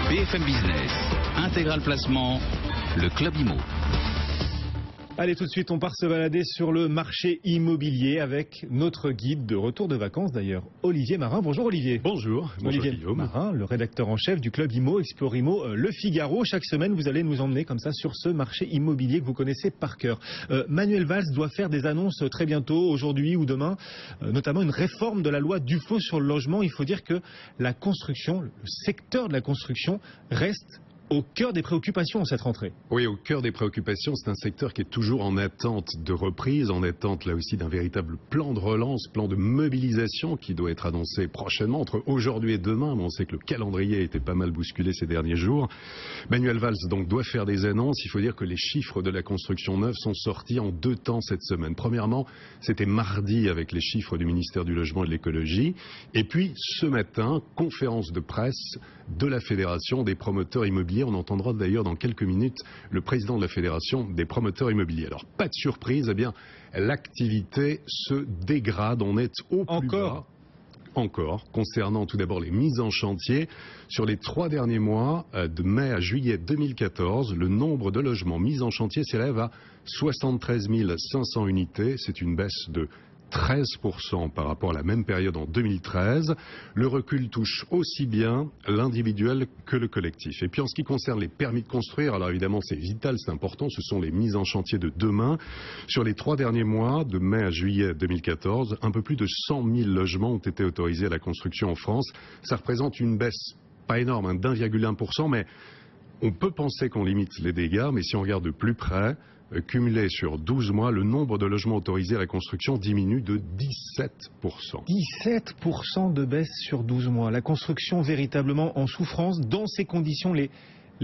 BFM Business, Intégral Placement, le Club Immo. Allez, tout de suite, on part se balader sur le marché immobilier avec notre guide de retour de vacances d'ailleurs, Olivier Marin. Bonjour Olivier. Bonjour, Olivier Guillaume. Marin, le rédacteur en chef du Club Immo, Explore Immo, Le Figaro. Chaque semaine, vous allez nous emmener comme ça sur ce marché immobilier que vous connaissez par cœur. Manuel Valls doit faire des annonces très bientôt, aujourd'hui ou demain, notamment une réforme de la loi Duflot sur le logement. Il faut dire que la construction, le secteur de la construction reste au cœur des préoccupations en cette rentrée. Oui, au cœur des préoccupations, c'est un secteur qui est toujours en attente de reprise, en attente là aussi d'un véritable plan de relance, plan de mobilisation qui doit être annoncé prochainement, entre aujourd'hui et demain. Mais on sait que le calendrier a été pas mal bousculé ces derniers jours. Manuel Valls donc doit faire des annonces. Il faut dire que les chiffres de la construction neuve sont sortis en deux temps cette semaine. Premièrement, c'était mardi avec les chiffres du ministère du Logement et de l'Écologie. Et puis ce matin, conférence de presse de la Fédération des promoteurs immobiliers. On entendra d'ailleurs dans quelques minutes le président de la Fédération des promoteurs immobiliers. Alors, pas de surprise, eh bien, l'activité se dégrade. On est au plus bas. Encore, concernant tout d'abord les mises en chantier. Sur les 3 derniers mois, de mai à juillet 2014, le nombre de logements mis en chantier s'élève à 73 500 unités. C'est une baisse de 13% par rapport à la même période en 2013. Le recul touche aussi bien l'individuel que le collectif. Et puis en ce qui concerne les permis de construire, alors évidemment c'est vital, c'est important, ce sont les mises en chantier de demain. Sur les 3 derniers mois, de mai à juillet 2014, un peu plus de 100 000 logements ont été autorisés à la construction en France. Ça représente une baisse pas énorme, d'1,1%, mais on peut penser qu'on limite les dégâts, mais si on regarde de plus près, cumulé sur 12 mois, le nombre de logements autorisés à la construction diminue de 17%. 17% de baisse sur 12 mois. La construction véritablement en souffrance. Dans ces conditions, les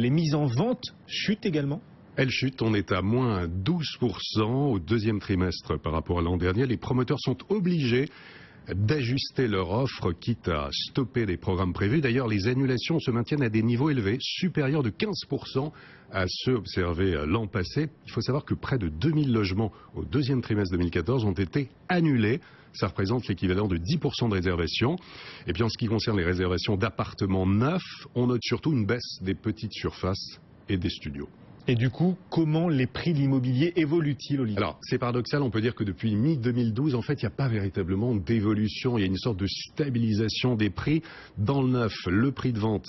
mises en vente chutent également ? Elle chute, on est à moins 12% au deuxième trimestre par rapport à l'an dernier. Les promoteurs sont obligés d'ajuster leur offre, quitte à stopper les programmes prévus. D'ailleurs, les annulations se maintiennent à des niveaux élevés, supérieurs de 15% à ceux observés l'an passé. Il faut savoir que près de 2000 logements au deuxième trimestre 2014 ont été annulés. Ça représente l'équivalent de 10% de réservations. Et puis en ce qui concerne les réservations d'appartements neufs, on note surtout une baisse des petites surfaces et des studios. Et du coup, comment les prix de l'immobilier évoluent-ils, Olivier ? Alors, c'est paradoxal, on peut dire que depuis mi-2012, en fait, il n'y a pas véritablement d'évolution. Il y a une sorte de stabilisation des prix. Dans le neuf, le prix de vente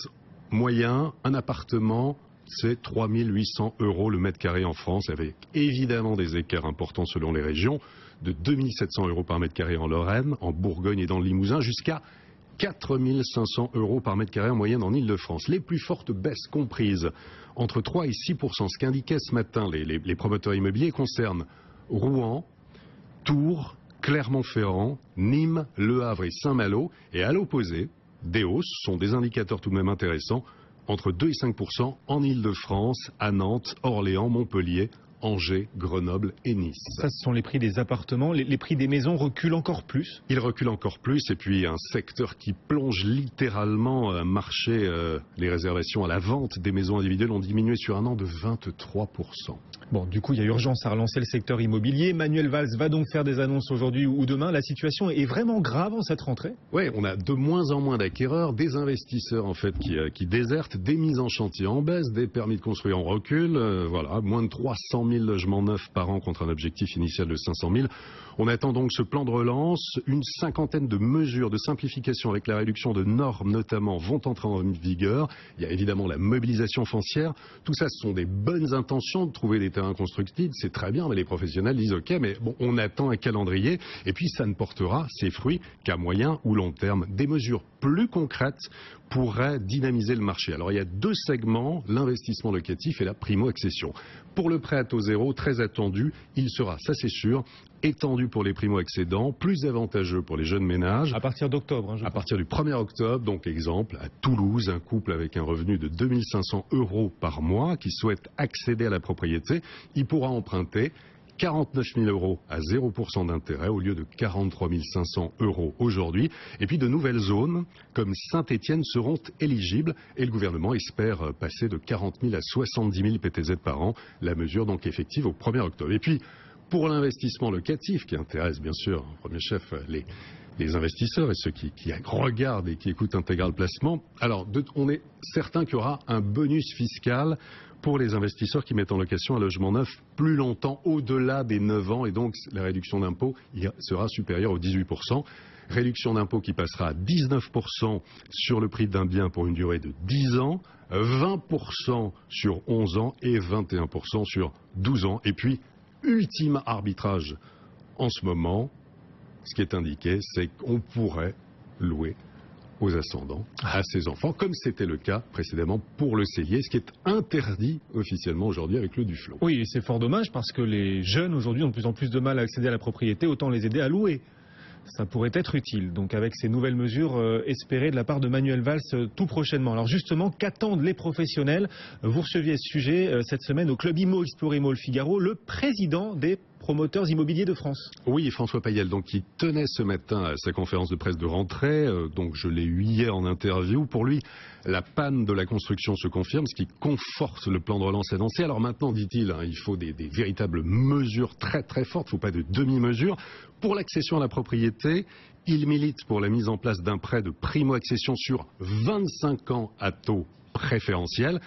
moyen, un appartement, c'est 3 800 € le mètre carré en France, avec évidemment des écarts importants selon les régions, de 2 700 € par mètre carré en Lorraine, en Bourgogne et dans le Limousin, jusqu'à 4 500 € par mètre carré en moyenne en Ile-de-France. Les plus fortes baisses comprises entre 3 et 6%, ce qu'indiquaient ce matin les promoteurs immobiliers, concernent Rouen, Tours, Clermont-Ferrand, Nîmes, Le Havre et Saint-Malo. Et à l'opposé, des hausses sont des indicateurs tout de même intéressants, entre 2 et 5% en Ile-de-France, à Nantes, Orléans, Montpellier, Angers, Grenoble et Nice. Ça, ce sont les prix des appartements. Les prix des maisons reculent encore plus ? Ils reculent encore plus. Et puis un secteur qui plonge littéralement à marché. Les réservations à la vente des maisons individuelles ont diminué sur un an de 23%. Bon, du coup, il y a urgence à relancer le secteur immobilier. Manuel Valls va donc faire des annonces aujourd'hui ou demain. La situation est vraiment grave en cette rentrée ? Oui, on a de moins en moins d'acquéreurs, des investisseurs en fait qui désertent, des mises en chantier en baisse, des permis de construire en recul. Voilà, moins de 300 000 logements neufs par an contre un objectif initial de 500 000. On attend donc ce plan de relance. Une cinquantaine de mesures de simplification avec la réduction de normes notamment vont entrer en vigueur. Il y a évidemment la mobilisation foncière. Tout ça, ce sont des bonnes intentions de trouver des terrains constructibles. C'est très bien, mais les professionnels disent OK, mais bon, on attend un calendrier. Et puis ça ne portera ses fruits qu'à moyen ou long terme. Des mesures plus concrètes pourraient dynamiser le marché. Alors il y a 2 segments, l'investissement locatif et la primo-accession. Pour le prêt à taux zéro, très attendu, il sera, ça c'est sûr, étendu pour les primo-accédants, plus avantageux pour les jeunes ménages. À partir d'octobre, à partir du 1er octobre, donc exemple, à Toulouse, un couple avec un revenu de 2 500 € par mois qui souhaite accéder à la propriété, il pourra emprunter 49 000 € à 0% d'intérêt au lieu de 43 500 € aujourd'hui. Et puis de nouvelles zones comme Saint-Étienne seront éligibles et le gouvernement espère passer de 40 000 à 70 000 PTZ par an. La mesure donc effective au 1er octobre. Et puis pour l'investissement locatif qui intéresse bien sûr en premier chef les les investisseurs et ceux qui regardent et qui écoutent Intégral Placement. Alors, on est certain qu'il y aura un bonus fiscal pour les investisseurs qui mettent en location un logement neuf plus longtemps, au-delà des 9 ans, et donc la réduction d'impôt sera supérieure aux 18%. Réduction d'impôt qui passera à 19% sur le prix d'un bien pour une durée de 10 ans, 20% sur 11 ans et 21% sur 12 ans. Et puis, ultime arbitrage en ce moment, ce qui est indiqué, c'est qu'on pourrait louer aux ascendants, à ses enfants, comme c'était le cas précédemment pour le cellier, ce qui est interdit officiellement aujourd'hui avec le Duflot. Oui, et c'est fort dommage parce que les jeunes aujourd'hui ont de plus en plus de mal à accéder à la propriété, autant les aider à louer. Ça pourrait être utile, donc avec ces nouvelles mesures espérées de la part de Manuel Valls tout prochainement. Alors justement, qu'attendent les professionnels? Vous receviez ce sujet cette semaine au Club Imo Explorimo Le Figaro, le président des promoteurs immobiliers de France. Oui, François Payel, donc qui tenait ce matin à sa conférence de presse de rentrée, donc je l'ai eu hier en interview. Pour lui, la panne de la construction se confirme, ce qui conforte le plan de relance annoncé. Alors maintenant, dit-il, il faut des véritables mesures très très fortes, il ne faut pas de demi-mesures. Pour l'accession à la propriété, il milite pour la mise en place d'un prêt de primo-accession sur 25 ans à taux préférentiel.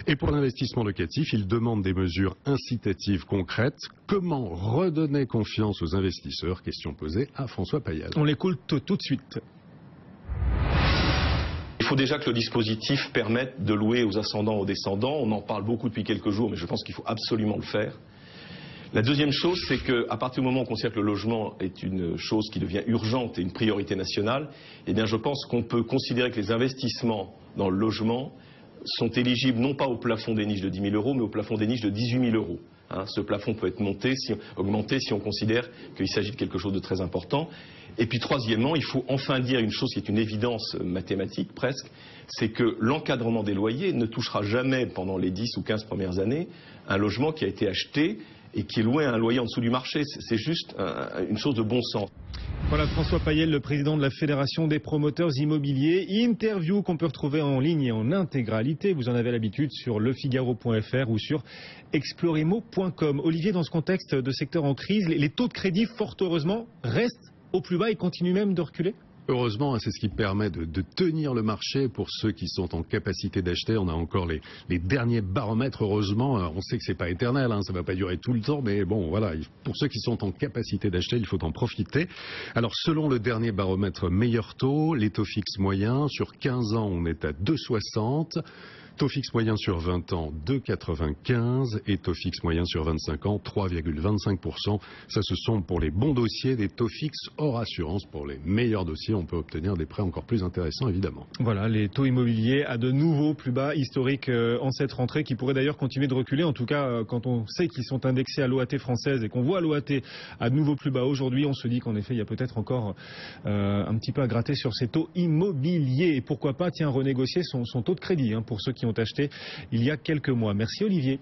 Et pour l'investissement locatif, il demande des mesures incitatives concrètes. Comment redonner confiance aux investisseurs? Question posée à François Payel. On l'écoute tout de suite. Il faut déjà que le dispositif permette de louer aux ascendants, aux descendants. On en parle beaucoup depuis quelques jours, mais je pense qu'il faut absolument le faire. La deuxième chose, c'est qu'à partir du moment où on considère que le logement est une chose qui devient urgente et une priorité nationale, eh bien je pense qu'on peut considérer que les investissements dans le logement sont éligibles non pas au plafond des niches de 10 000 euros, mais au plafond des niches de 18 000 euros. Ce plafond peut être augmenté si on considère qu'il s'agit de quelque chose de très important. Et puis troisièmement, il faut enfin dire une chose qui est une évidence mathématique presque, c'est que l'encadrement des loyers ne touchera jamais pendant les 10 ou 15 premières années un logement qui a été acheté et qui est loué à un loyer en dessous du marché. C'est juste une chose de bon sens. Voilà François Payel, le président de la Fédération des promoteurs immobiliers. Interview qu'on peut retrouver en ligne et en intégralité. Vous en avez l'habitude sur lefigaro.fr ou sur explorimo.com. Olivier, dans ce contexte de secteur en crise, les taux de crédit, fort heureusement, restent au plus bas et continuent même de reculer? Heureusement, c'est ce qui permet de tenir le marché pour ceux qui sont en capacité d'acheter. On a encore les derniers baromètres, heureusement. On sait que c'est pas éternel, ça va pas durer tout le temps, mais bon, voilà. Pour ceux qui sont en capacité d'acheter, il faut en profiter. Alors, selon le dernier baromètre meilleur taux, les taux fixes moyens, sur 15 ans, on est à 2,60. Taux fixe moyen sur 20 ans, 2,95 et taux fixe moyen sur 25 ans, 3,25%. Ça, ce sont pour les bons dossiers, des taux fixes hors assurance. Pour les meilleurs dossiers, on peut obtenir des prêts encore plus intéressants, évidemment. Voilà, les taux immobiliers à de nouveaux plus bas historiques en cette rentrée, qui pourraient d'ailleurs continuer de reculer. En tout cas, quand on sait qu'ils sont indexés à l'OAT française et qu'on voit l'OAT à de nouveaux plus bas aujourd'hui, on se dit qu'en effet, il y a peut-être encore un petit peu à gratter sur ces taux immobiliers. Et pourquoi pas, renégocier son taux de crédit pour ceux qui ont acheté il y a quelques mois. Merci Olivier.